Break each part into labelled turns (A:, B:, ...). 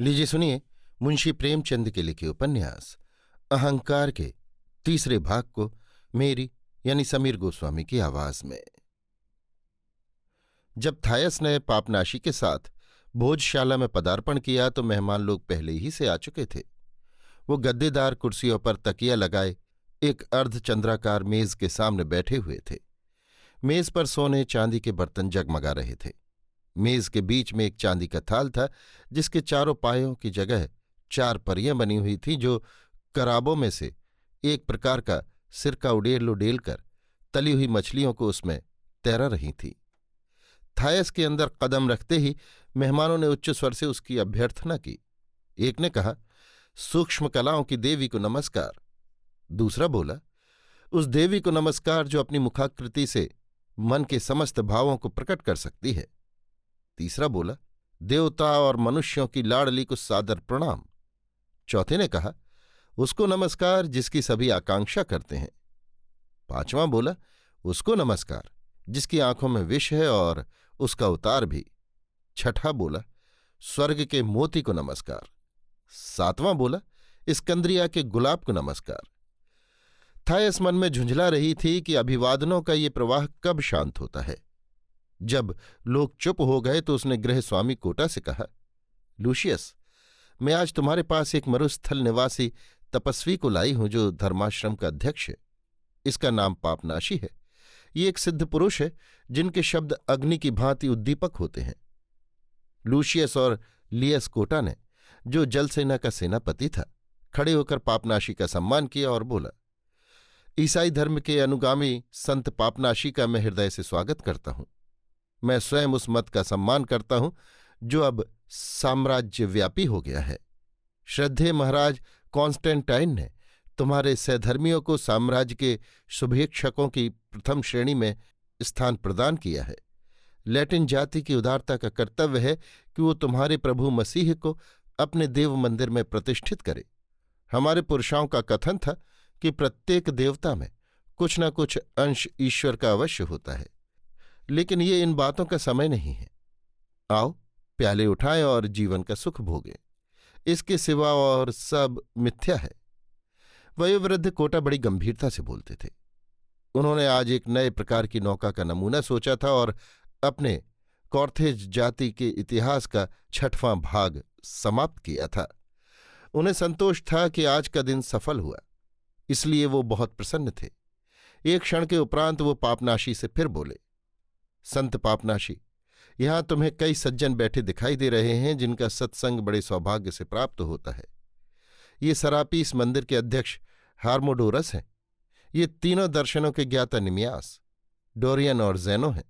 A: लीजिए सुनिए मुंशी प्रेमचंद के लिखे उपन्यास अहंकार के तीसरे भाग को मेरी यानी समीर गोस्वामी की आवाज में। जब थायस ने पापनाशी के साथ भोजशाला में पदार्पण किया तो मेहमान लोग पहले ही से आ चुके थे। वो गद्देदार कुर्सियों पर तकिया लगाए एक अर्धचंद्राकार मेज के सामने बैठे हुए थे। मेज पर सोने चांदी के बर्तन जगमगा रहे थे। मेज के बीच में एक चांदी का थाल था जिसके चारों पायों की जगह 4 परियां बनी हुई थीं जो कराबों में से एक प्रकार का सिरका उड़ेल उड़ेल कर तली हुई मछलियों को उसमें तैरा रही थी। थायस के अंदर कदम रखते ही मेहमानों ने उच्च स्वर से उसकी अभ्यर्थना की। एक ने कहा, सूक्ष्म कलाओं की देवी को नमस्कार। दूसरा बोला, उस देवी को नमस्कार जो अपनी मुखाकृति से मन के समस्त भावों को प्रकट कर सकती है। तीसरा बोला, देवता और मनुष्यों की लाडली को सादर प्रणाम। चौथे ने कहा, उसको नमस्कार जिसकी सभी आकांक्षा करते हैं। पांचवां बोला, उसको नमस्कार जिसकी आंखों में विष है और उसका उतार भी। छठा बोला, स्वर्ग के मोती को नमस्कार। सातवां बोला, स्कंद्रिया के गुलाब को नमस्कार। थायस मन में झुंझला रही थी कि अभिवादनों का ये प्रवाह कब शांत होता है। जब लोग चुप हो गए तो उसने गृह स्वामी कोटा से कहा, लूशियस, मैं आज तुम्हारे पास एक मरुस्थल निवासी तपस्वी को लाई हूं जो धर्माश्रम का अध्यक्ष है। इसका नाम पापनाशी है। ये एक सिद्ध पुरुष है जिनके शब्द अग्नि की भांति उद्दीपक होते हैं। लूशियस और लियस कोटा ने, जो जल सेना का सेनापति था, खड़े होकर पापनाशी का सम्मान किया और बोला, ईसाई धर्म के अनुगामी संत पापनाशी का मैं हृदय से स्वागत करता हूं। मैं स्वयं उस मत का सम्मान करता हूं जो अब साम्राज्यव्यापी हो गया है। श्रद्धेय महाराज कॉन्स्टेंटाइन ने तुम्हारे सहधर्मियों को साम्राज्य के शुभेच्छकों की प्रथम श्रेणी में स्थान प्रदान किया है। लैटिन जाति की उदारता का कर्तव्य है कि वो तुम्हारे प्रभु मसीह को अपने देव मंदिर में प्रतिष्ठित करे। हमारे पुरुषों का कथन था कि प्रत्येक देवता में कुछ न कुछ अंश ईश्वर का अवश्य होता है, लेकिन ये इन बातों का समय नहीं है। आओ प्याले उठाएं और जीवन का सुख भोगें। इसके सिवा और सब मिथ्या है। वयोवृद्ध कोटा बड़ी गंभीरता से बोलते थे। उन्होंने आज एक नए प्रकार की नौका का नमूना सोचा था और अपने कॉर्थेज जाति के इतिहास का 6वां भाग समाप्त किया था। उन्हें संतोष था कि आज का दिन सफल हुआ, इसलिए वो बहुत प्रसन्न थे। एक क्षण के उपरांत वो पापनाशी से फिर बोले, संत पापनाशी, यहां तुम्हें कई सज्जन बैठे दिखाई दे रहे हैं जिनका सत्संग बड़े सौभाग्य से प्राप्त होता है। ये सरापीस मंदिर के अध्यक्ष हार्मोडोरस हैं। ये तीनों दर्शनों के ज्ञाता निमियास, डोरियन और ज़ेनो हैं।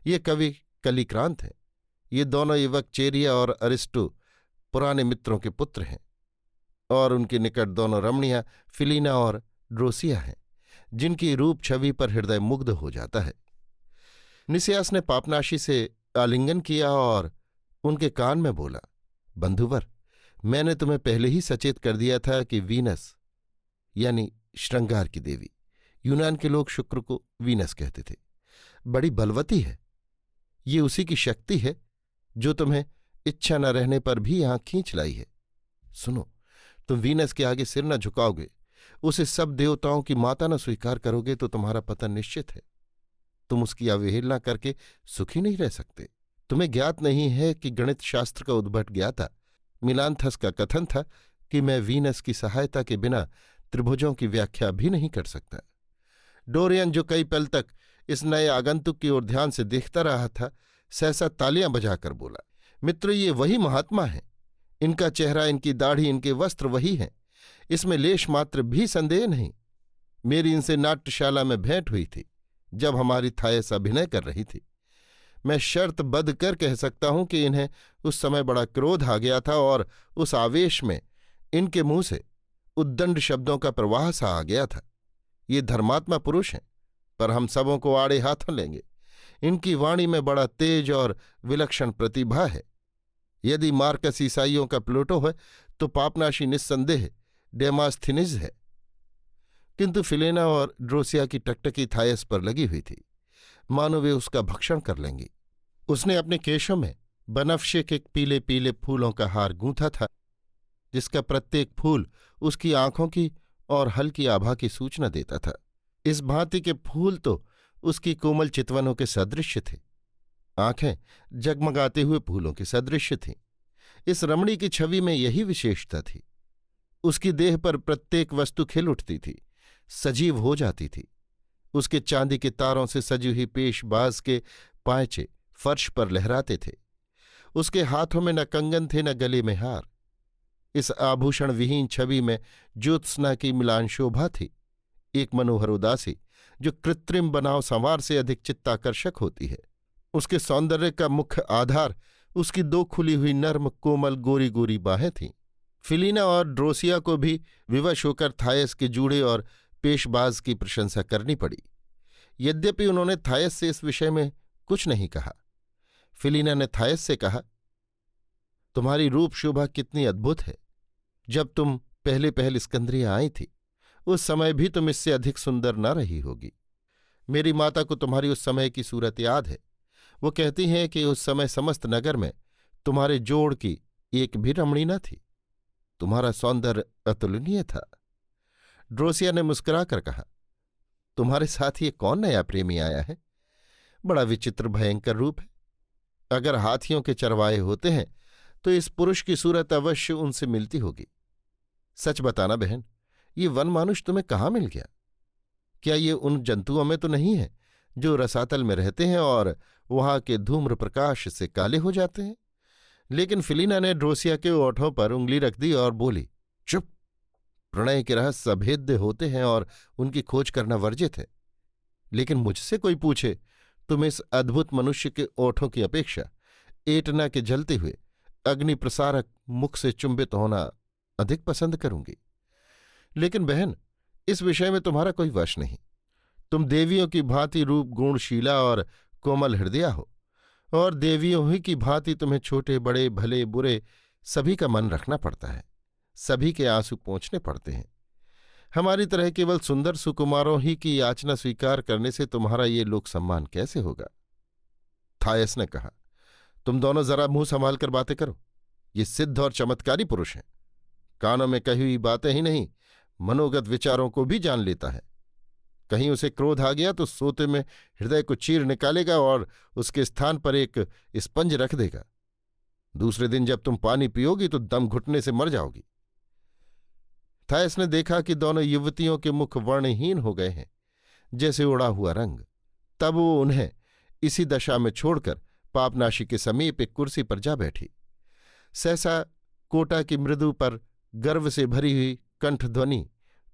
A: ये कवि कलिक्रांत हैं। ये दोनों युवक चेरिया और अरिस्टो पुराने मित्रों के पुत्र हैं और उनके निकट दोनों रमणियां फिलीना और ड्रोसिया हैं जिनकी रूप छवि पर हृदय मुग्ध हो जाता है। निसियास ने पापनाशी से आलिंगन किया और उनके कान में बोला, बंधुवर, मैंने तुम्हें पहले ही सचेत कर दिया था कि वीनस यानी श्रृंगार की देवी, यूनान के लोग शुक्र को वीनस कहते थे, बड़ी बलवती है। ये उसी की शक्ति है जो तुम्हें इच्छा न रहने पर भी यहां खींच लाई है। सुनो, तुम वीनस के आगे सिर न झुकाओगे, उसे सब देवताओं की माता न स्वीकार करोगे तो तुम्हारा पतन निश्चित है। तुम उसकी अवहेलना करके सुखी नहीं रह सकते। तुम्हें ज्ञात नहीं है कि गणित शास्त्र का उद्भट ज्ञाता मिलांथस का कथन था कि मैं वीनस की सहायता के बिना त्रिभुजों की व्याख्या भी नहीं कर सकता। डोरियन, जो कई पल तक इस नए आगंतुक की ओर ध्यान से देखता रहा था, सहसा तालियां बजाकर बोला, मित्र, ये वही महात्मा हैं। इनका चेहरा, इनकी दाढ़ी, इनके वस्त्र वही हैं। इसमें लेश मात्र भी संदेह नहीं। मेरी इनसे नाट्यशाला में भेंट हुई थी जब हमारी थायस अभिनय कर रही थी। मैं शर्त बंध कर कह सकता हूं कि इन्हें उस समय बड़ा क्रोध आ गया था और उस आवेश में इनके मुंह से उद्दंड शब्दों का प्रवाह सा आ गया था। ये धर्मात्मा पुरुष हैं, पर हम सबों को आड़े हाथों लेंगे। इनकी वाणी में बड़ा तेज और विलक्षण प्रतिभा है। यदि मार्कस ईसाइयों का प्लूटो है तो पापनाशी निस्संदेह डेमास्थीनिस है। किंतु फिलेना और ड्रोसिया की टकटकी थायस पर लगी हुई थी, मानो वे उसका भक्षण कर लेंगी। उसने अपने केशों में बनफशे के पीले पीले फूलों का हार गूंथा था, जिसका प्रत्येक फूल उसकी आंखों की और हल्की आभा की सूचना देता था। इस भांति के फूल तो उसकी कोमल चितवनों के सदृश्य थे, आंखें जगमगाते हुए फूलों के सदृश्य थीं। इस रमणी की छवि में यही विशेषता थी। उसकी देह पर प्रत्येक वस्तु खिल उठती थी, सजीव हो जाती थी। उसके चांदी के तारों से सजी हुई पेशबाज के पांचे फर्श पर लहराते थे। उसके हाथों में न कंगन थे न गले में हार। इस आभूषण विहीन छवि में ज्योत्सना की मिलान शोभा थी, एक मनोहर उदासी जो कृत्रिम बनाव संवार से अधिक चित्ताकर्षक होती है। उसके सौंदर्य का मुख्य आधार उसकी दो खुली हुई नर्म कोमल गोरी गोरी बाहें थीं। फिलीना और ड्रोसिया को भी विवश होकर थायस के जूड़े और पेशबाज की प्रशंसा करनी पड़ी। यद्यपि उन्होंने थायस से इस विषय में कुछ नहीं कहा। फिलीना ने थायस से कहा, तुम्हारी रूप शोभा कितनी अद्भुत है। जब तुम पहले पहल स्कंद्रिया आई थी, उस समय भी तुम इससे अधिक सुंदर न रही होगी। मेरी माता को तुम्हारी उस समय की सूरत याद है। वो कहती हैं कि उस समय समस्त नगर में तुम्हारे जोड़ की एक भी रमणी न थी। तुम्हारा सौंदर्य अतुलनीय था। ड्रोसिया ने मुस्कुराकर कहा, तुम्हारे साथ ये कौन नया प्रेमी आया है? बड़ा विचित्र भयंकर रूप है। अगर हाथियों के चरवाहे होते हैं तो इस पुरुष की सूरत अवश्य उनसे मिलती होगी। सच बताना बहन, ये वन मानुष तुम्हें कहाँ मिल गया? क्या ये उन जंतुओं में तो नहीं है जो रसातल में रहते हैं और वहां के धूम्र प्रकाश से काले हो जाते हैं? लेकिन फिलीना ने ड्रोसिया के ओठों पर उंगली रख दी और बोली, चुप। प्रणय के रहस्य अभेद्य होते हैं और उनकी खोज करना वर्जित है। लेकिन मुझसे कोई पूछे, तुम इस अद्भुत मनुष्य के ओठों की अपेक्षा एटना के जलते हुए अग्नि प्रसारक मुख से चुंबित होना अधिक पसंद करूंगी। लेकिन बहन, इस विषय में तुम्हारा कोई वश नहीं। तुम देवियों की भांति रूप गुणशीला और कोमल हृदया हो, और देवियों ही की भांति तुम्हें छोटे बड़े भले बुरे सभी का मन रखना पड़ता है, सभी के आंसू पोंछने पड़ते हैं। हमारी तरह केवल सुंदर सुकुमारों ही की याचना स्वीकार करने से तुम्हारा ये लोक सम्मान कैसे होगा? थायस ने कहा, तुम दोनों जरा मुंह संभाल कर बातें करो। ये सिद्ध और चमत्कारी पुरुष हैं। कानों में कही हुई बातें ही नहीं, मनोगत विचारों को भी जान लेता है। कहीं उसे क्रोध आ गया तो सोते में हृदय को चीर निकालेगा और उसके स्थान पर एक स्पंज रख देगा। दूसरे दिन जब तुम पानी पियोगी तो दम घुटने से मर जाओगी। थायस ने देखा कि दोनों युवतियों के मुख वर्णहीन हो गए हैं, जैसे उड़ा हुआ रंग। तब वो उन्हें इसी दशा में छोड़कर पापनाशी के समीप एक कुर्सी पर जा बैठी। सहसा कोटा की मृदु पर गर्व से भरी हुई कंठध्वनि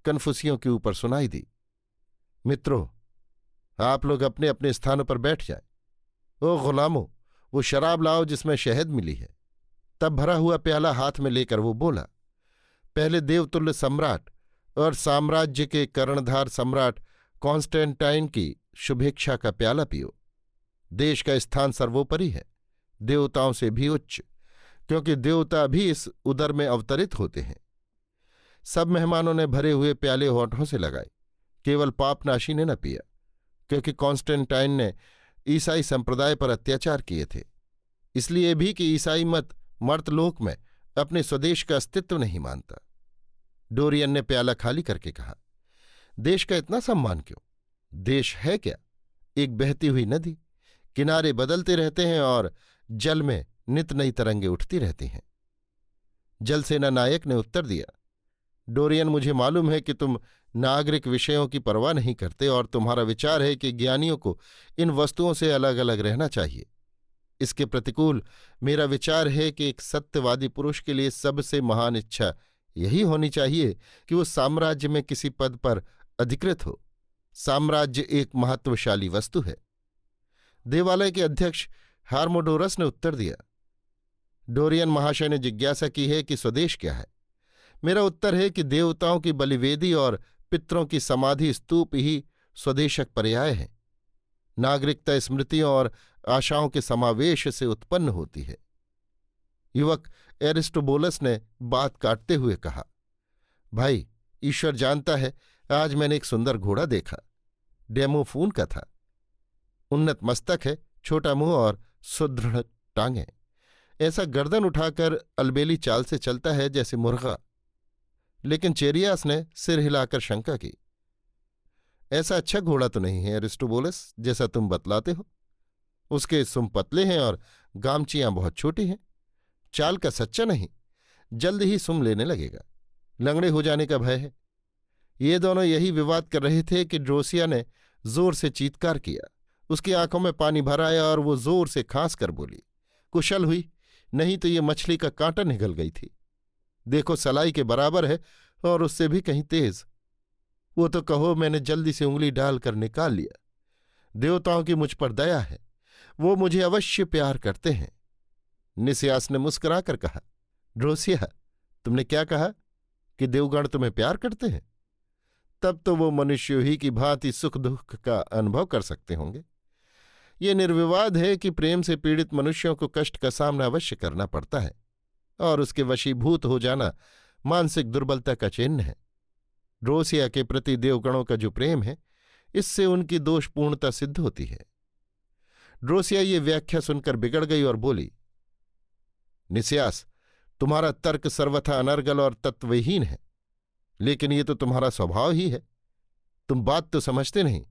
A: कन्फुसियों के ऊपर सुनाई दी, मित्रों, आप लोग अपने अपने स्थानों पर बैठ जाएं। ओ गुलामों, वो शराब लाओ जिसमें शहद मिली है। तब भरा हुआ प्याला हाथ में लेकर वो बोला, पहले देवतुल्य सम्राट और साम्राज्य के कर्णधार सम्राट कॉन्स्टेंटाइन की शुभेच्छा का प्याला पियो। देश का स्थान सर्वोपरि है, देवताओं से भी उच्च, क्योंकि देवता भी इस उदर में अवतरित होते हैं। सब मेहमानों ने भरे हुए प्याले होठों से लगाए। केवल पापनाशी ने न पिया, क्योंकि कॉन्स्टेंटाइन ने ईसाई संप्रदाय पर अत्याचार किए थे। इसलिए भी कि ईसाई मत मर्तलोक में अपने स्वदेश का अस्तित्व नहीं मानता। डोरियन ने प्याला खाली करके कहा, देश का इतना सम्मान क्यों? देश है क्या? एक बहती हुई नदी, किनारे बदलते रहते हैं और जल में नित नई तरंगें उठती रहती हैं। जलसेना नायक ने उत्तर दिया, डोरियन, मुझे मालूम है कि तुम नागरिक विषयों की परवाह नहीं करते और तुम्हारा विचार है कि ज्ञानियों को इन वस्तुओं से अलग अलग रहना चाहिए। इसके प्रतिकूल मेरा विचार है कि एक सत्यवादी पुरुष के लिए सबसे महान इच्छा यही होनी चाहिए कि वो साम्राज्य में किसी पद पर अधिकृत हो। साम्राज्य एक महत्वशाली वस्तु है। देवालय के अध्यक्ष हार्मोडोरस ने उत्तर दिया, डोरियन महाशय ने जिज्ञासा की है कि स्वदेश क्या है। मेरा उत्तर है कि देवताओं की बलिवेदी और पितरों की समाधि स्तूप ही स्वदेशक पर्याय है। नागरिकता स्मृतियों और आशाओं के समावेश से उत्पन्न होती है। युवक एरिस्टोबुलस ने बात काटते हुए कहा, भाई, ईश्वर जानता है, आज मैंने एक सुंदर घोड़ा देखा। डेमोफून का था। उन्नत मस्तक है, छोटा मुंह और सुदृढ़ टांगें। ऐसा गर्दन उठाकर अलबेली चाल से चलता है जैसे मुर्गा। लेकिन चेरियास ने सिर हिलाकर शंका की। ऐसा अच्छा घोड़ा तो नहीं है अरिस्टोबुलस, जैसा तुम बतलाते हो। उसके सुम पतले हैं और गामचियां बहुत छोटी हैं। चाल का सच्चा नहीं, जल्द ही सुम लेने लगेगा। लंगड़े हो जाने का भय है। ये दोनों यही विवाद कर रहे थे कि ड्रोसिया ने जोर से चीत्कार किया। उसकी आंखों में पानी भर आया और वो जोर से खांस कर बोली, कुशल हुई, नहीं तो ये मछली का कांटा निकल गई थी। देखो सलाई के बराबर है और उससे भी कहीं तेज। वो तो कहो मैंने जल्दी से उंगली डालकर निकाल लिया। देवताओं की मुझ पर दया है, वो मुझे अवश्य प्यार करते हैं। निसियास ने मुस्कुराकर कहा, ड्रोसिया, तुमने क्या कहा कि देवगण तुम्हें प्यार करते हैं? तब तो वो मनुष्यों ही की भांति सुख दुख का अनुभव कर सकते होंगे। ये निर्विवाद है कि प्रेम से पीड़ित मनुष्यों को कष्ट का सामना अवश्य करना पड़ता है और उसके वशीभूत हो जाना मानसिक दुर्बलता का चिन्ह है। ड्रोसिया के प्रति देवगणों का जो प्रेम है, इससे उनकी दोषपूर्णता सिद्ध होती है। ड्रोसिया ये व्याख्या सुनकर बिगड़ गई और बोली, निसियास, तुम्हारा तर्क सर्वथा अनर्गल और तत्वहीन है, लेकिन ये तो तुम्हारा स्वभाव ही है। तुम बात तो समझते नहीं।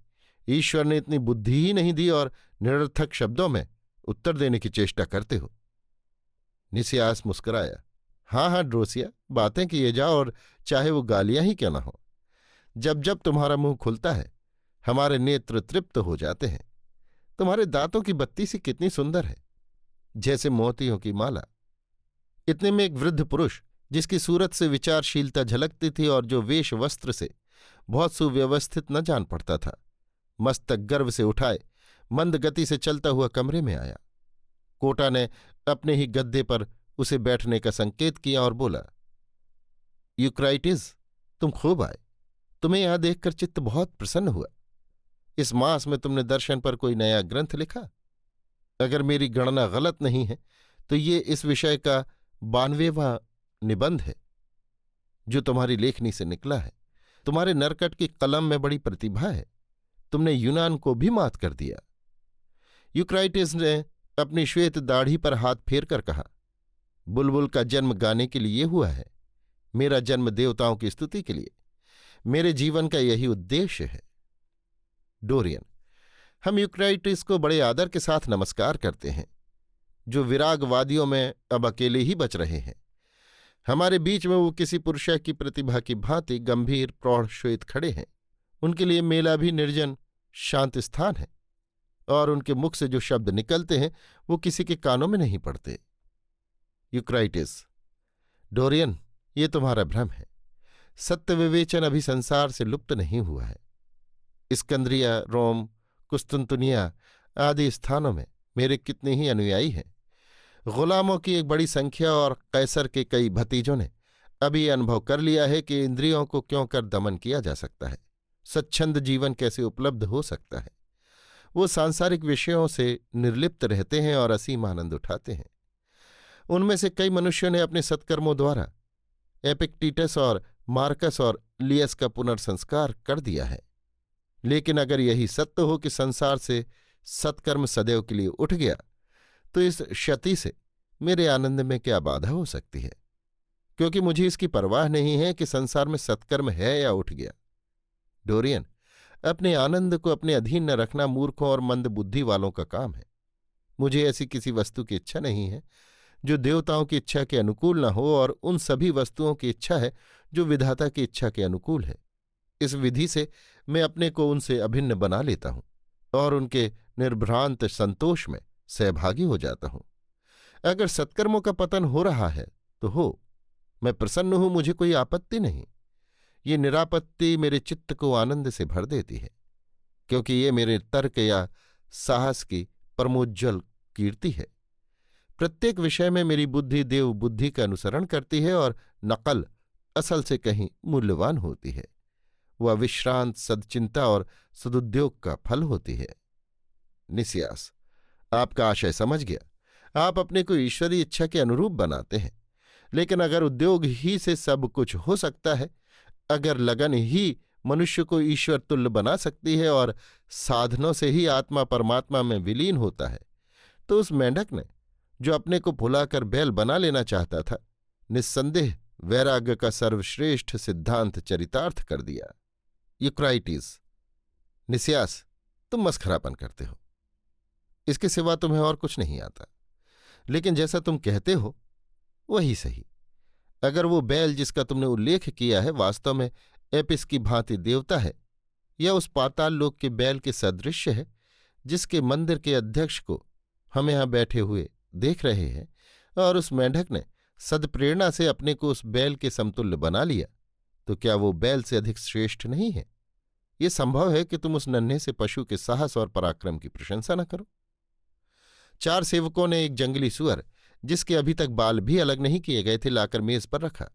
A: ईश्वर ने इतनी बुद्धि ही नहीं दी और निरर्थक शब्दों में उत्तर देने की चेष्टा करते हो। निसियास मुस्कुराया, हाँ हाँ ड्रोसिया, बातें किए जाओ और चाहे वो गालियां ही क्यों न हो। जब जब तुम्हारा मुंह खुलता है हमारे नेत्र तृप्त हो जाते हैं। तुम्हारे दांतों की बत्ती सी कितनी सुंदर है, जैसे मोतियों की माला। इतने में एक वृद्ध पुरुष, जिसकी सूरत से विचारशीलता झलकती थी और जो वेश वस्त्र से बहुत सुव्यवस्थित न जान पड़ता था, मस्तक गर्व से उठाए मंद गति से चलता हुआ कमरे में आया। कोटा ने अपने ही गद्दे पर उसे बैठने का संकेत किया और बोला, यूक्राइटिस, तुम खूब आए। तुम्हें यहां देखकर चित्त बहुत प्रसन्न हुआ। इस मास में तुमने दर्शन पर कोई नया ग्रंथ लिखा? अगर मेरी गणना गलत नहीं है तो ये इस विषय का 92वां निबंध है जो तुम्हारी लेखनी से निकला है। तुम्हारे नरकट की कलम में बड़ी प्रतिभा है। तुमने यूनान को भी मात कर दिया। यूक्राइटिस ने अपनी श्वेत दाढ़ी पर हाथ फेर कर कहा, बुलबुल का जन्म गाने के लिए हुआ है, मेरा जन्म देवताओं की स्तुति के लिए। मेरे जीवन का यही उद्देश्य है। डोरियन, हम यूक्राइटिस को बड़े आदर के साथ नमस्कार करते हैं, जो विरागवादियों में अब अकेले ही बच रहे हैं। हमारे बीच में वो किसी पुरुष की प्रतिभा की भांति गंभीर प्रौढ़ श्वेत खड़े हैं। उनके लिए मेला भी निर्जन शांत स्थान है और उनके मुख से जो शब्द निकलते हैं वो किसी के कानों में नहीं पड़ते। यूक्राइटिस, डोरियन, ये तुम्हारा भ्रम है। सत्य विवेचन अभी संसार से लुप्त नहीं हुआ है। इस्कंद्रिया, रोम, कुस्तुंतुनिया आदि स्थानों में मेरे कितने ही अनुयायी हैं। गुलामों की एक बड़ी संख्या और कैसर के कई भतीजों ने अभी अनुभव कर लिया है कि इंद्रियों को क्यों कर दमन किया जा सकता है, स्वच्छंद जीवन कैसे उपलब्ध हो सकता है। वो सांसारिक विषयों से निर्लिप्त रहते हैं और असीम आनंद उठाते हैं। उनमें से कई मनुष्यों ने अपने सत्कर्मों द्वारा एपिक्टिटस और मार्कस और लियस का पुनर्संस्कार कर दिया है। लेकिन अगर यही सत्य हो कि संसार से सत्कर्म सदैव के लिए उठ गया, तो इस क्षति से मेरे आनंद में क्या बाधा हो सकती है, क्योंकि मुझे इसकी परवाह नहीं है कि संसार में सत्कर्म है या उठ गया। डोरियन, अपने आनंद को अपने अधीन न रखना मूर्खों और मंद बुद्धि वालों का काम है। मुझे ऐसी किसी वस्तु की इच्छा नहीं है जो देवताओं की इच्छा के अनुकूल न हो, और उन सभी वस्तुओं की इच्छा है जो विधाता की इच्छा के अनुकूल है। इस विधि से मैं अपने को उनसे अभिन्न बना लेता हूं और उनके निर्भ्रांत संतोष में सहभागी हो जाता हूं। अगर सत्कर्मों का पतन हो रहा है तो हो, मैं प्रसन्न हूं, मुझे कोई आपत्ति नहीं। ये निरापत्ति मेरे चित्त को आनंद से भर देती है, क्योंकि ये मेरे तर्क या साहस की परमोज्ज्वल कीर्ति है। प्रत्येक विषय में मेरी बुद्धि देव बुद्धि का अनुसरण करती है और नकल असल से कहीं मूल्यवान होती है। वह विश्रांत सदचिंता और सदुद्योग का फल होती है। निसियास, आपका आशय समझ गया। आप अपने को ईश्वरीय इच्छा के अनुरूप बनाते हैं, लेकिन अगर उद्योग ही से सब कुछ हो सकता है, अगर लगन ही मनुष्य को ईश्वर तुल्य बना सकती है और साधनों से ही आत्मा परमात्मा में विलीन होता है, तो उस मेंढक ने जो अपने को भुलाकर बैल बना लेना चाहता था, निस्संदेह वैराग्य का सर्वश्रेष्ठ सिद्धांत चरितार्थ कर दिया। यूक्राइटिस, निस्यास, तुम मस्खरापन करते हो। इसके सिवा तुम्हें और कुछ नहीं आता। लेकिन जैसा तुम कहते हो वही सही। अगर वो बैल जिसका तुमने उल्लेख किया है वास्तव में एपिस की भांति देवता है, या उस पाताल लोक के बैल के सदृश्य है जिसके मंदिर के अध्यक्ष को हम यहां बैठे हुए देख रहे हैं, और उस मेंढक ने सदप्रेरणा से अपने को उस बैल के समतुल्य बना लिया, तो क्या वो बैल से अधिक श्रेष्ठ नहीं है? ये संभव है कि तुम उस नन्हे से पशु के साहस और पराक्रम की प्रशंसा न करो। 4 सेवकों ने एक जंगली सुअर, जिसके अभी तक बाल भी अलग नहीं किए गए थे, लाकर मेज पर रखा।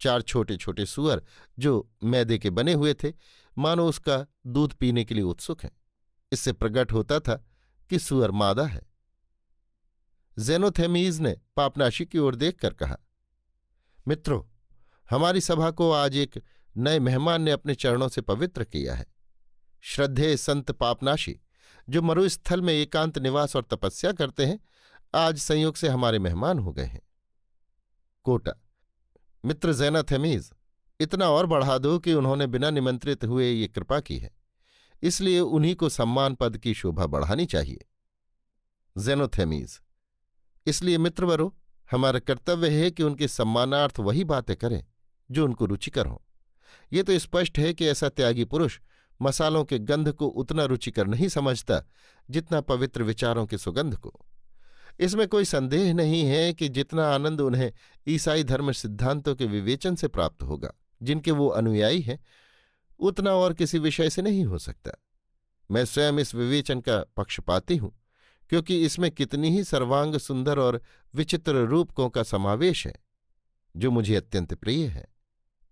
A: 4 छोटे छोटे सुअर जो मैदे के बने हुए थे, मानो उसका दूध पीने के लिए उत्सुक हैं। इससे प्रकट होता था कि सुअर मादा है। ज़ेनोथेमीज ने पापनाशी की ओर देखकर कहा, मित्रों, हमारी सभा को आज एक नए मेहमान ने अपने चरणों से पवित्र किया है। श्रद्धेय संत पापनाशी, जो मरुस्थल में एकांत निवास और तपस्या करते हैं, आज संयोग से हमारे मेहमान हो गए हैं। कोटा, मित्र ज़ेनोथेमीज, इतना और बढ़ा दो कि उन्होंने बिना निमंत्रित हुए ये कृपा की है, इसलिए उन्हीं को सम्मान पद की शोभा बढ़ानी चाहिए। ज़ेनोथेमीज, इसलिए मित्रवरो, हमारा कर्तव्य है कि उनके सम्मानार्थ वही बातें करें जो उनको रुचिकर हों। ये तो स्पष्ट है कि ऐसा त्यागी पुरुष मसालों के गंध को उतना रुचिकर नहीं समझता जितना पवित्र विचारों के सुगंध को। इसमें कोई संदेह नहीं है कि जितना आनंद उन्हें ईसाई धर्म सिद्धांतों के विवेचन से प्राप्त होगा, जिनके वो अनुयायी हैं, उतना और किसी विषय से नहीं हो सकता। मैं स्वयं इस विवेचन का पक्षपाती हूं, क्योंकि इसमें कितनी ही सर्वांग सुंदर और विचित्र रूपकों का समावेश है, जो मुझे अत्यंत प्रिय है।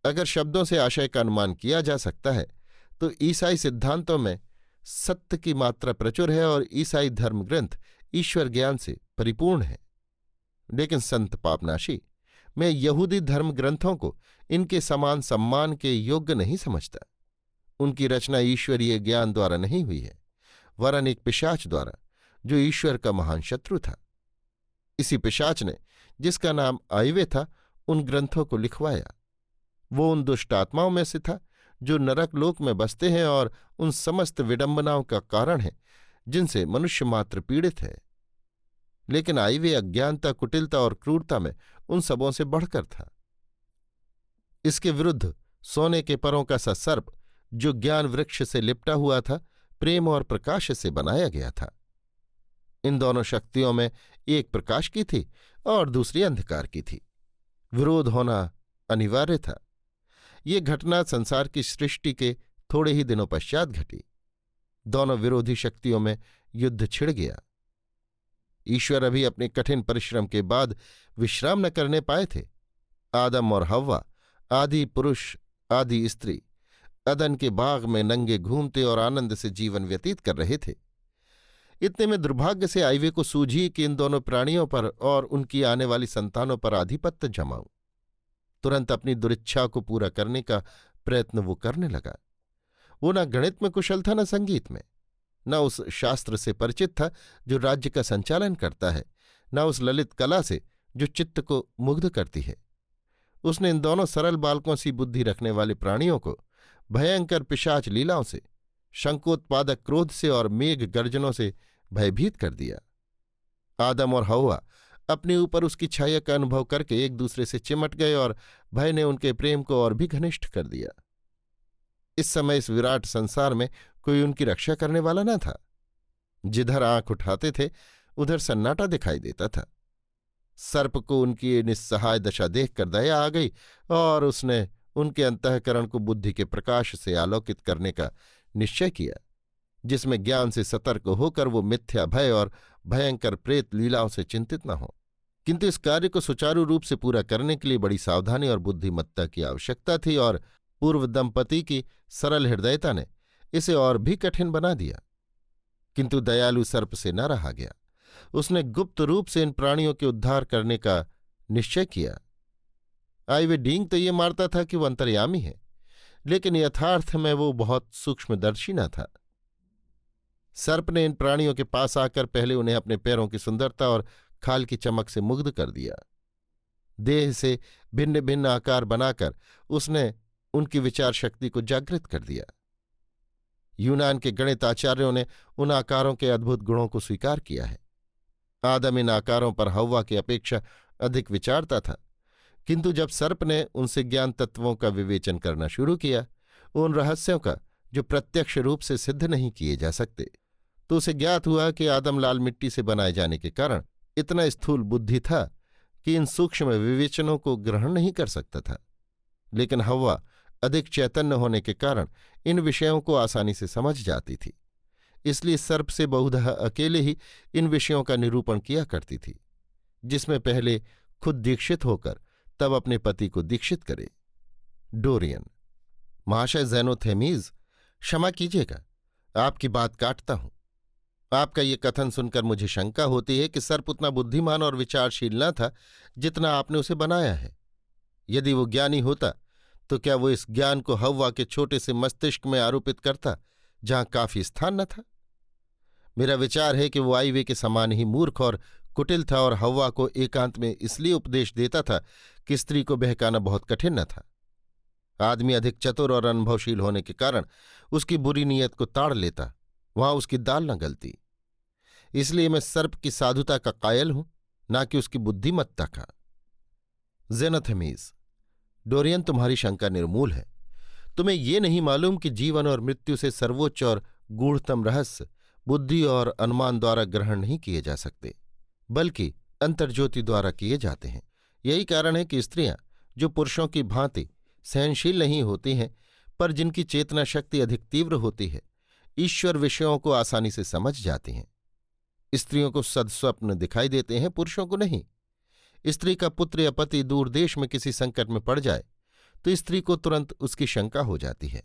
A: अगर शब्दों से आशय का अनुमान किया जा सकता है तो ईसाई सिद्धांतों में सत्य की मात्रा प्रचुर है और ईसाई धर्म ग्रंथ ईश्वर ज्ञान से परिपूर्ण है। लेकिन संत पापनाशी, मैं यहूदी धर्म ग्रंथों को इनके समान सम्मान के योग्य नहीं समझता। उनकी रचना ईश्वरीय ज्ञान द्वारा नहीं हुई है, वरन एक पिशाच द्वारा, जो ईश्वर का महान शत्रु था। इसी पिशाच ने, जिसका नाम आइवे था, उन ग्रंथों को लिखवाया। वो उन दुष्ट आत्माओं में से था जो नरक लोक में बसते हैं और उन समस्त विडंबनाओं का कारण है जिनसे मनुष्य मात्र पीड़ित है। लेकिन आइवे अज्ञानता, कुटिलता और क्रूरता में उन सबों से बढ़कर था। इसके विरुद्ध सोने के परों का सा सर्प, जो ज्ञान वृक्ष से लिपटा हुआ था, प्रेम और प्रकाश से बनाया गया था। इन दोनों शक्तियों में एक प्रकाश की थी और दूसरी अंधकार की थी। विरोध होना अनिवार्य था। ये घटना संसार की सृष्टि के थोड़े ही दिनों पश्चात घटी। दोनों विरोधी शक्तियों में युद्ध छिड़ गया। ईश्वर अभी अपने कठिन परिश्रम के बाद विश्राम न करने पाए थे। आदम और हव्वा, आदि पुरुष आदि स्त्री, अदन के बाग में नंगे घूमते और आनंद से जीवन व्यतीत कर रहे थे। इतने में दुर्भाग्य से आइवे को सूझी कि इन दोनों प्राणियों पर और उनकी आने वाली संतानों पर आधिपत्य जमाऊं। तुरंत अपनी दुरिच्छा को पूरा करने का प्रयत्न वो करने लगा। वो न गणित में कुशल था, न संगीत में, न उस शास्त्र से परिचित था जो राज्य का संचालन करता है, न उस ललित कला से जो चित्त को मुग्ध करती है। उसने इन दोनों सरल बालकों सी बुद्धि रखने वाले प्राणियों को भयंकर पिशाच लीलाओं से, शंकोत्पादक क्रोध से और मेघ गर्जनों से भयभीत कर दिया। आदम और हव्वा अपने ऊपर उसकी छाया का अनुभव करके एक दूसरे से चिमट गए और भय ने उनके प्रेम को और भी घनिष्ठ कर दिया। इस समय इस विराट संसार में कोई उनकी रक्षा करने वाला न था। जिधर आंख उठाते थे उधर सन्नाटा दिखाई देता था। सर्प को उनकी निस्सहाय दशा देखकर दया आ गई और उसने उनके अंतःकरण को बुद्धि के प्रकाश से आलोकित करने का निश्चय किया, जिसमें ज्ञान से सतर्क होकर वो मिथ्या भय और भयंकर प्रेत लीलाओं से चिंतित न हो। किंतु इस कार्य को सुचारू रूप से पूरा करने के लिए बड़ी सावधानी और बुद्धिमत्ता की आवश्यकता थी, और पूर्व दंपति की सरल हृदयता ने इसे और भी कठिन बना दिया। किंतु दयालु सर्प से न रहा गया। उसने गुप्त रूप से इन प्राणियों के उद्धार करने का निश्चय किया। आइवे डींग तो ये मारता था कि वो अंतर्यामी है, लेकिन यथार्थ में वो बहुत सूक्ष्मदर्शी न था। सर्प ने इन प्राणियों के पास आकर पहले उन्हें अपने पैरों की सुंदरता और खाल की चमक से मुग्ध कर दिया। देह से भिन्न भिन्न आकार बनाकर उसने उनकी विचार शक्ति को जागृत कर दिया। यूनान के गणिताचार्यों ने उन आकारों के अद्भुत गुणों को स्वीकार किया है। आदम इन आकारों पर हव्वा की अपेक्षा अधिक विचारता था, किंतु जब सर्प ने उनसे ज्ञान तत्वों का विवेचन करना शुरू किया, उन रहस्यों का जो प्रत्यक्ष रूप से सिद्ध नहीं किए जा सकते, तो उसे ज्ञात हुआ कि आदम लाल मिट्टी से बनाए जाने के कारण इतना स्थूल बुद्धि था कि इन सूक्ष्म विवेचनों को ग्रहण नहीं कर सकता था, लेकिन हव्वा अधिक चैतन्य होने के कारण इन विषयों को आसानी से समझ जाती थी। इसलिए सर्प से बहुधा अकेले ही इन विषयों का निरूपण किया करती थी, जिसमें पहले खुद दीक्षित होकर तब अपने पति को दीक्षित करे। डोरियन: महाशय ज़ेनोथेमीज, क्षमा कीजिएगा, आपकी बात काटता हूं। आपका ये कथन सुनकर मुझे शंका होती है कि सर्प उतना बुद्धिमान और विचारशील न था जितना आपने उसे बनाया है। यदि वो ज्ञानी होता तो क्या वो इस ज्ञान को हव्वा के छोटे से मस्तिष्क में आरोपित करता, जहां काफी स्थान न था? मेरा विचार है कि वो आईवे के समान ही मूर्ख और कुटिल था और हव्वा को एकांत में इसलिए उपदेश देता था कि स्त्री को बहकाना बहुत कठिन न था। आदमी अधिक चतुर और अनुभवशील होने के कारण उसकी बुरी नीयत को ताड़ लेता, वहां उसकी दाल न गलती। इसलिए मैं सर्प की साधुता का कायल हूं, ना कि उसकी बुद्धिमत्ता का। ज़ेनोथेमीज: डोरियन, तुम्हारी शंका निर्मूल है। तुम्हें ये नहीं मालूम कि जीवन और मृत्यु से सर्वोच्च और गूढ़तम रहस्य बुद्धि और अनुमान द्वारा ग्रहण नहीं किए जा सकते, बल्कि अंतर्ज्योति द्वारा किए जाते हैं। यही कारण है कि स्त्रियां, जो पुरुषों की भांति सहनशील नहीं होती हैं, पर जिनकी चेतना शक्ति अधिक तीव्र होती है, ईश्वर विषयों को आसानी से समझ जाती हैं। स्त्रियों को सद्स्वप्न दिखाई देते हैं, पुरुषों को नहीं। स्त्री का पुत्र या पति दूर देश में किसी संकट में पड़ जाए तो स्त्री को तुरंत उसकी शंका हो जाती है।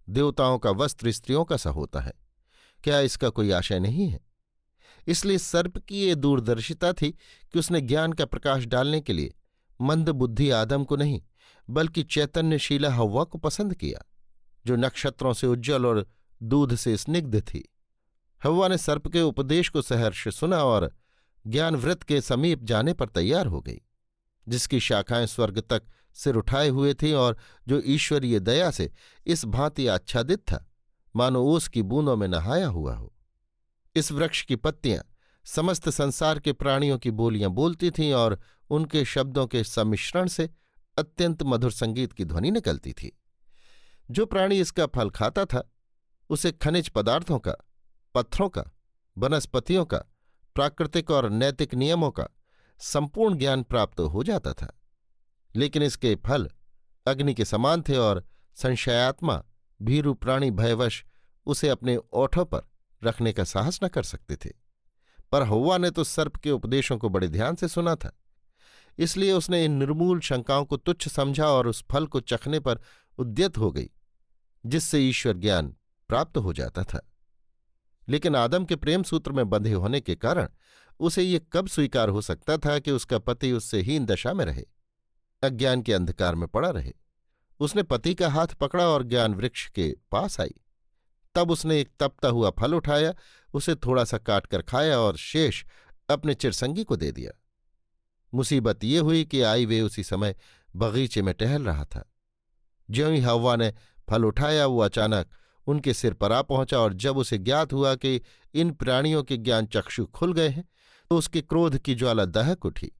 A: देवताओं का वस्त्र स्त्रियों का सा होता है, क्या इसका कोई आशय नहीं है? इसलिए सर्प की ये दूरदर्शिता थी कि उसने ज्ञान का प्रकाश डालने के लिए मंद बुद्धि आदम को नहीं, बल्कि चैतन्यशीला हव्वा को पसंद किया, जो नक्षत्रों से उज्ज्वल और दूध से स्निग्ध थी। हव्वा ने सर्प के उपदेश को सहर्ष सुना और ज्ञान वृत्त के समीप जाने पर तैयार हो गई, जिसकी शाखाएं स्वर्ग तक सिर उठाए हुए थीं और जो ईश्वरीय दया से इस भांति आच्छादित था मानो ओस की बूंदों में नहाया हुआ हो। इस वृक्ष की पत्तियां समस्त संसार के प्राणियों की बोलियां बोलती थीं और उनके शब्दों के सम्मिश्रण से अत्यंत मधुर संगीत की ध्वनि निकलती थी। जो प्राणी इसका फल खाता था उसे खनिज पदार्थों का, पत्थरों का, वनस्पतियों का, प्राकृतिक और नैतिक नियमों का संपूर्ण ज्ञान प्राप्त हो जाता था, लेकिन इसके फल अग्नि के समान थे और संशयात्मा भीरू प्राणी भयवश उसे अपने ओठों पर रखने का साहस न कर सकते थे। पर हव्वा ने तो सर्प के उपदेशों को बड़े ध्यान से सुना था, इसलिए उसने इन निर्मूल शंकाओं को तुच्छ समझा और उस फल को चखने पर उद्यत हो गई जिससे ईश्वर ज्ञान प्राप्त हो जाता था। लेकिन आदम के प्रेम सूत्र में बंधे होने के कारण उसे ये कब स्वीकार हो सकता था कि उसका पति उससे हीन दशा में रहे, अज्ञान के अंधकार में पड़ा रहे? उसने पति का हाथ पकड़ा और ज्ञान वृक्ष के पास आई। तब उसने एक तपता हुआ फल उठाया, उसे थोड़ा सा काट कर खाया और शेष अपने चिरसंगी को दे दिया। मुसीबत ये हुई कि आई वे उसी समय बगीचे में टहल रहा था। ज्यों ही हव्वा ने फल उठाया, वो अचानक उनके सिर पर आ पहुंचा और जब उसे ज्ञात हुआ कि इन प्राणियों के ज्ञान चक्षु खुल गए हैं तो उसके क्रोध की ज्वाला दहक उठी।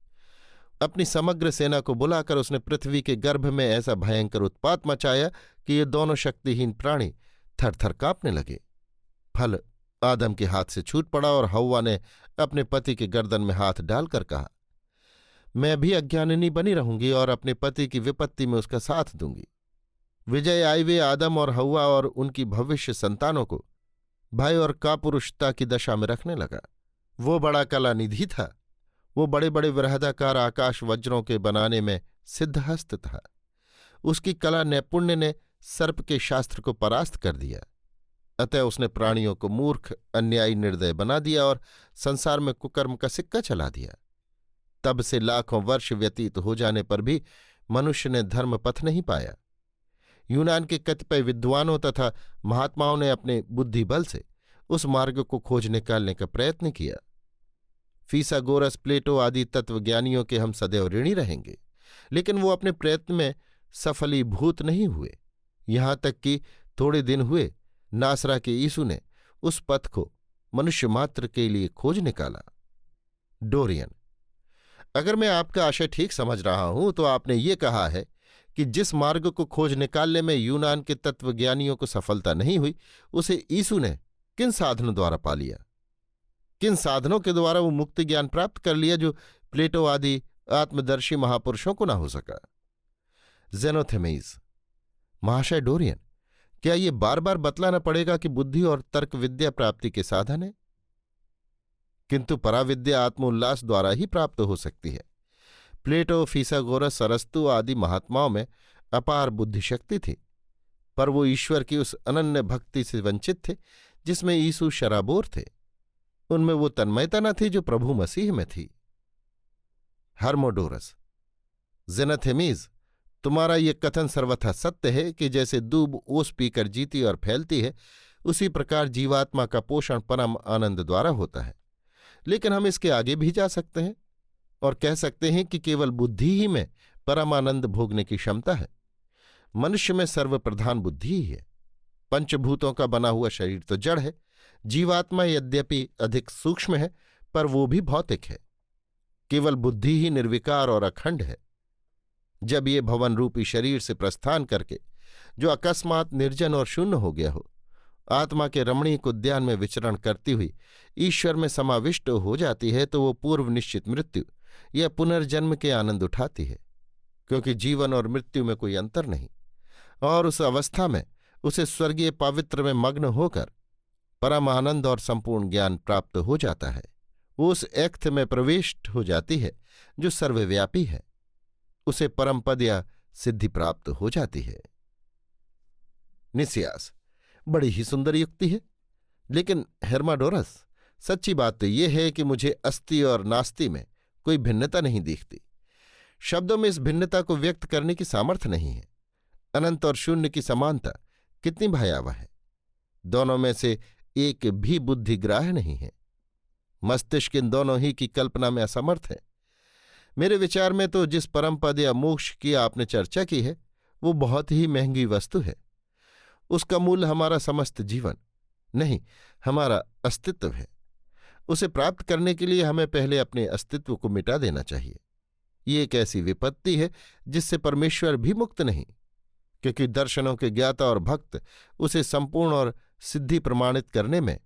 A: अपनी समग्र सेना को बुलाकर उसने पृथ्वी के गर्भ में ऐसा भयंकर उत्पात मचाया कि ये दोनों शक्तिहीन प्राणी थरथर कांपने लगे। फल आदम के हाथ से छूट पड़ा और हव्वा ने अपने पति के गर्दन में हाथ डालकर कहा, मैं भी अज्ञानिनी बनी रहूंगी और अपने पति की विपत्ति में उसका साथ दूंगी। विजय आईवे आदम और हव्वा और उनकी भविष्य संतानों को भय और कापुरुषता की दशा में रखने लगा। वो बड़ा कलानिधि था। वो बड़े बड़े वृहदाकार आकाश वज्रों के बनाने में सिद्धहस्त था। उसकी कला नैपुण्य ने सर्प के शास्त्र को परास्त कर दिया। अतः उसने प्राणियों को मूर्ख, अन्यायी, निर्दय बना दिया और संसार में कुकर्म का सिक्का चला दिया। तब से लाखों वर्ष व्यतीत हो जाने पर भी मनुष्य ने धर्म पथ नहीं पाया। यूनान के कतिपय विद्वानों तथा महात्माओं ने अपने बुद्धि बल से उस मार्ग को खोज निकालने का प्रयत्न किया। फीसागोरस, प्लेटो आदि तत्वज्ञानियों के हम सदैव ऋणी रहेंगे, लेकिन वो अपने प्रयत्न में सफलीभूत नहीं हुए। यहां तक कि थोड़े दिन हुए नासरा के यीशु ने उस पथ को मनुष्य मात्र के लिए खोज निकाला। डोरियन: अगर मैं आपका आशय ठीक समझ रहा हूं तो आपने ये कहा है कि जिस मार्ग को खोज निकालने में यूनान के तत्वज्ञानियों को सफलता नहीं हुई, उसे यीशु ने किन साधनों द्वारा पा लिया? किन साधनों के द्वारा वो मुक्ति ज्ञान प्राप्त कर लिया जो प्लेटो आदि आत्मदर्शी महापुरुषों को ना हो सका? जेनोथेमीज: महाशय डोरियन, क्या ये बार बार बतलाना पड़ेगा कि बुद्धि और तर्क विद्या प्राप्ति के साधन है? किंतु पराविद्या आत्मोल्लास द्वारा ही प्राप्त हो सकती है। प्लेटो, फीसागोरस, अरस्तु आदि महात्माओं में अपार बुद्धिशक्ति थी, पर वो ईश्वर की उस अनन्य भक्ति से वंचित थे जिसमें यीशु शराबोर थे। उनमें वो तन्मयता न थी जो प्रभु मसीह में थी। हर्मोडोरस: जेनथेमीज, तुम्हारा ये कथन सर्वथा सत्य है कि जैसे दूब ओस पीकर जीती और फैलती है, उसी प्रकार जीवात्मा का पोषण परम आनंद द्वारा होता है। लेकिन हम इसके आगे भी जा सकते हैं और कह सकते हैं कि केवल बुद्धि ही में परमानंद भोगने की क्षमता है। मनुष्य में सर्वप्रधान बुद्धि ही है। पंचभूतों का बना हुआ शरीर तो जड़ है। जीवात्मा यद्यपि अधिक सूक्ष्म है, पर वो भी भौतिक है। केवल बुद्धि ही निर्विकार और अखंड है। जब ये भवन रूपी शरीर से प्रस्थान करके, जो अकस्मात निर्जन और शून्य हो गया हो, आत्मा के रमणीक उद्यान में विचरण करती हुई ईश्वर में समाविष्ट हो जाती है, तो वो पूर्व निश्चित मृत्यु या पुनर्जन्म के आनंद उठाती है, क्योंकि जीवन और मृत्यु में कोई अंतर नहीं। और उस अवस्था में उसे स्वर्गीय पवित्र में मग्न होकर परम आनंद और संपूर्ण ज्ञान प्राप्त हो जाता है। वो उस ऐक्थ में प्रविष्ट हो जाती है जो सर्वव्यापी है। उसे परम पद या सिद्धि प्राप्त हो जाती है। निस्यास: बड़ी ही सुंदर युक्ति है, लेकिन हेर्माडोरस, सच्ची बात तो ये है कि मुझे अस्ति और नास्ति में कोई भिन्नता नहीं दिखती। शब्दों में इस भिन्नता को व्यक्त करने की सामर्थ्य नहीं है। अनंत और शून्य की समानता कितनी भयावह है। दोनों में से एक भी बुद्धिग्राह्य नहीं है। मस्तिष्क इन दोनों ही की कल्पना में असमर्थ है। मेरे विचार में तो जिस परम पद या मोक्ष की आपने चर्चा की है, वो बहुत ही महंगी वस्तु है। उसका मूल हमारा समस्त जीवन नहीं, हमारा अस्तित्व है। उसे प्राप्त करने के लिए हमें पहले अपने अस्तित्व को मिटा देना चाहिए। ये एक ऐसी विपत्ति है जिससे परमेश्वर भी मुक्त नहीं, क्योंकि दर्शनों के ज्ञाता और भक्त उसे संपूर्ण और सिद्धि प्रमाणित करने में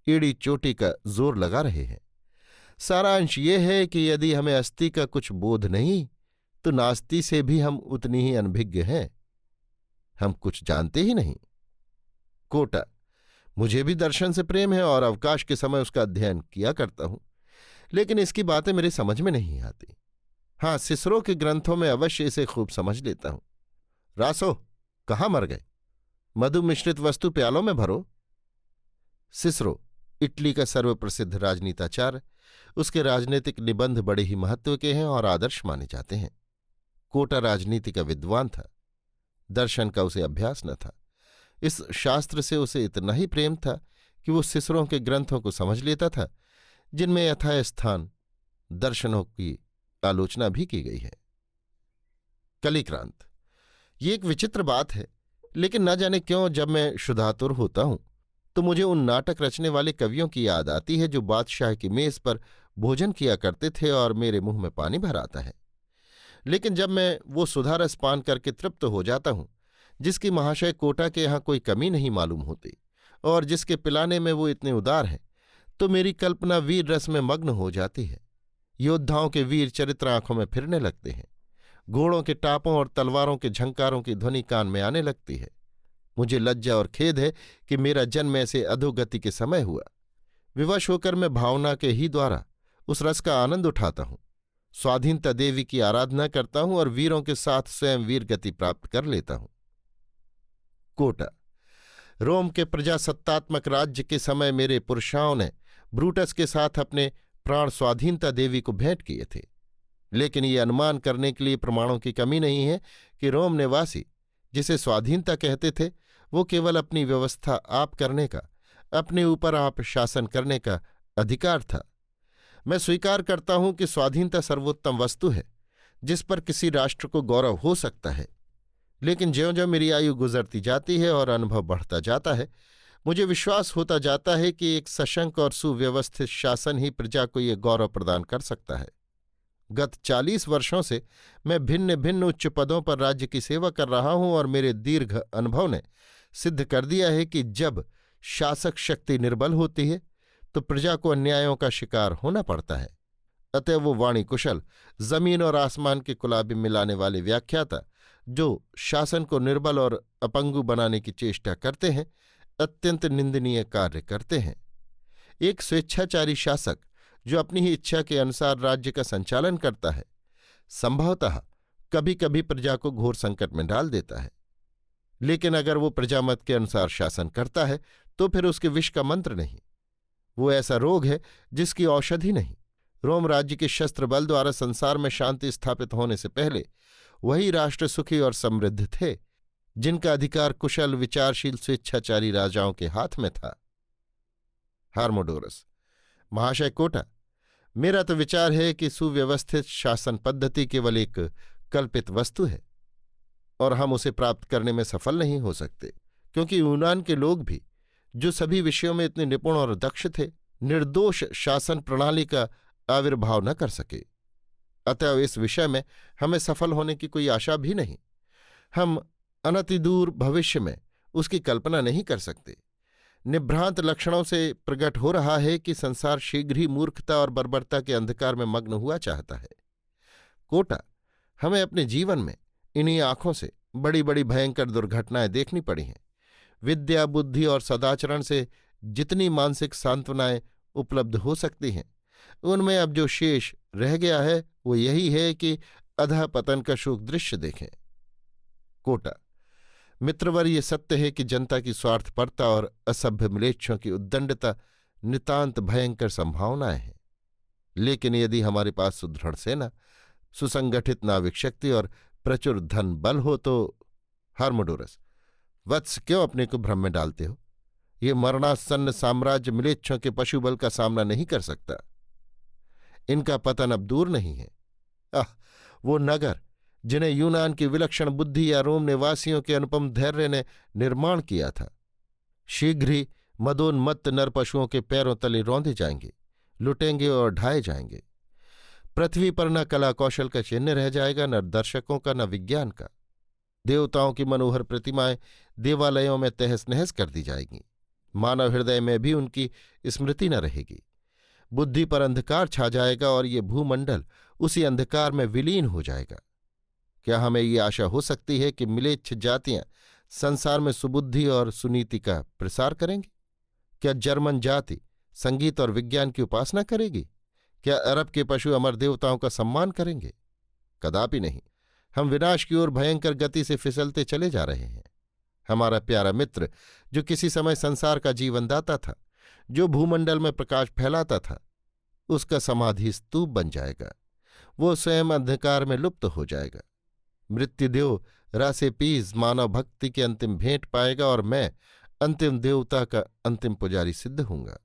A: एड़ी चोटी का जोर लगा रहे हैं। सारांश ये है कि यदि हमें अस्थि का कुछ बोध नहीं, तो नास्ति से भी हम उतनी ही अनभिज्ञ हैं। हम कुछ जानते ही नहीं। कोटा: मुझे भी दर्शन से प्रेम है और अवकाश के समय उसका अध्ययन किया करता हूं, लेकिन इसकी बातें मेरी समझ में नहीं आती। हाँ, सिसरो के ग्रंथों में अवश्य इसे खूब समझ लेता हूं। रासो, कहाँ मर गए? मधु मिश्रित वस्तु प्यालों में भरो। सिसरो इटली का सर्वप्रसिद्ध राजनीताचार्य। उसके राजनीतिक निबंध बड़े ही महत्व के हैं और आदर्श माने जाते हैं। कोटा राजनीति का विद्वान था। दर्शन का उसे अभ्यास न था। इस शास्त्र से उसे इतना ही प्रेम था कि वो सिसरों के ग्रंथों को समझ लेता था, जिनमें यथास्थान दर्शनों की आलोचना भी की गई है। कलिक्रांत: ये एक विचित्र बात है, लेकिन न जाने क्यों जब मैं शुद्धातुर होता हूं तो मुझे उन नाटक रचने वाले कवियों की याद आती है जो बादशाह की मेज पर भोजन किया करते थे और मेरे मुंह में पानी भर आता है। लेकिन जब मैं वो सुधारस पान करके तृप्त हो जाता हूं, जिसकी महाशय कोटा के यहाँ कोई कमी नहीं मालूम होती और जिसके पिलाने में वो इतने उदार हैं, तो मेरी कल्पना वीर रस में मग्न हो जाती है। योद्धाओं के वीर चरित्र आंखों में फिरने लगते हैं। घोड़ों के टापों और तलवारों के झंकारों की ध्वनि कान में आने लगती है। मुझे लज्जा और खेद है कि मेरा जन्म ऐसे अधोगति के समय हुआ। विवश होकर मैं भावना के ही द्वारा उस रस का आनंद उठाता हूं, स्वाधीनता देवी की आराधना करता हूं और वीरों के साथ स्वयं वीर गति प्राप्त कर लेता हूं। कोटा: रोम के प्रजासत्तात्मक राज्य के समय मेरे पुरुषाओं ने ब्रूटस के साथ अपने प्राण स्वाधीनता देवी को भेंट किए थे, लेकिन ये अनुमान करने के लिए प्रमाणों की कमी नहीं है कि रोम निवासी जिसे स्वाधीनता कहते थे, वो केवल अपनी व्यवस्था आप करने का, अपने ऊपर आप शासन करने का अधिकार था। मैं स्वीकार करता हूं कि स्वाधीनता सर्वोत्तम वस्तु है जिस पर किसी राष्ट्र को गौरव हो सकता है, लेकिन ज्यों ज्यों मेरी आयु गुजरती जाती है और अनुभव बढ़ता जाता है, मुझे विश्वास होता जाता है कि एक सशंक और सुव्यवस्थित शासन ही प्रजा को ये गौरव प्रदान कर सकता है। गत 40 वर्षों से मैं भिन्न भिन्न उच्च पदों पर राज्य की सेवा कर रहा हूं और मेरे दीर्घ अनुभव ने सिद्ध कर दिया है कि जब शासक शक्ति निर्बल होती है तो प्रजा को अन्यायों का शिकार होना पड़ता है। अतः वो वाणी कुशल, जमीन और आसमान के कुलाबी मिलाने वाले व्याख्याता जो शासन को निर्बल और अपंगु बनाने की चेष्टा करते हैं, अत्यंत निंदनीय कार्य करते हैं। एक स्वेच्छाचारी शासक जो अपनी ही इच्छा के अनुसार राज्य का संचालन करता है, संभवतः कभी कभी प्रजा को घोर संकट में डाल देता है, लेकिन अगर वो प्रजामत के अनुसार शासन करता है तो फिर उसके विष का मंत्र नहीं, वो ऐसा रोग है जिसकी औषधि नहीं। रोम राज्य के शस्त्र बल द्वारा संसार में शांति स्थापित होने से पहले वही राष्ट्र सुखी और समृद्ध थे जिनका अधिकार कुशल विचारशील स्वेच्छाचारी राजाओं के हाथ में था। हार्मोडोरस: महाशय कोटा, मेरा तो विचार है कि सुव्यवस्थित शासन पद्धति केवल एक कल्पित वस्तु है और हम उसे प्राप्त करने में सफल नहीं हो सकते, क्योंकि यूनान के लोग भी, जो सभी विषयों में इतने निपुण और दक्ष थे, निर्दोष शासन प्रणाली का आविर्भाव न कर सके। अतएव इस विषय में हमें सफल होने की कोई आशा भी नहीं। हम अनतिदूर भविष्य में उसकी कल्पना नहीं कर सकते। निभ्रांत लक्षणों से प्रकट हो रहा है कि संसार शीघ्र ही मूर्खता और बर्बरता के अंधकार में मग्न हुआ चाहता है। कोटा, हमें अपने जीवन में इन्हीं आंखों से बड़ी बड़ी भयंकर दुर्घटनाएं देखनी पड़ी हैं। विद्या, बुद्धि और सदाचरण से जितनी मानसिक सांत्वनाएं उपलब्ध हो सकती हैं, उनमें अब जो शेष रह गया है वो यही है कि अधः पतन का शोक दृश्य देखें। कोटा: मित्रवर, ये सत्य है कि जनता की स्वार्थपरता और असभ्य म्लेच्छों की उद्दंडता नितांत भयंकर संभावनाएं हैं, लेकिन यदि हमारे पास सुदृढ़ सेना, सुसंगठित नाविक शक्ति और प्रचुर धन बल हो तो। हार्मोडोरस: वत्स, क्यों अपने को भ्रम में डालते हो? ये मरणासन्न साम्राज्य म्लेच्छों के पशुबल का सामना नहीं कर सकता। इनका पतन अब दूर नहीं है। वो नगर जिन्हें यूनान की विलक्षण बुद्धि या रोम निवासियों के अनुपम धैर्य ने निर्माण किया था, शीघ्र ही मदोन्मत्त नरपशुओं के पैरों तले रौंदे जाएंगे, लुटेंगे और ढाए जाएंगे। पृथ्वी पर न कला कौशल का चिन्ह रह जाएगा, न दर्शकों का, न विज्ञान का। देवताओं की मनोहर प्रतिमाएं देवालयों में तहस नहस कर दी जाएंगी। मानव हृदय में भी उनकी स्मृति न रहेगी। बुद्धि पर अंधकार छा जाएगा और ये भूमंडल उसी अंधकार में विलीन हो जाएगा। क्या हमें ये आशा हो सकती है कि मिलेच्छ जातियां संसार में सुबुद्धि और सुनीति का प्रसार करेंगी? क्या जर्मन जाति संगीत और विज्ञान की उपासना करेगी? क्या अरब के पशु अमर देवताओं का सम्मान करेंगे? कदापि नहीं। हम विनाश की ओर भयंकर गति से फिसलते चले जा रहे हैं। हमारा प्यारा मित्र, जो किसी समय संसार का जीवनदाता था, जो भूमंडल में प्रकाश फैलाता था, उसका समाधि स्तूप बन जाएगा। वो स्वयं अंधकार में लुप्त हो जाएगा। मृत्युदेव रासेपीज मानव भक्ति की अंतिम भेंट पाएगा और मैं अंतिम देवता का अंतिम पुजारी सिद्ध हूंगा।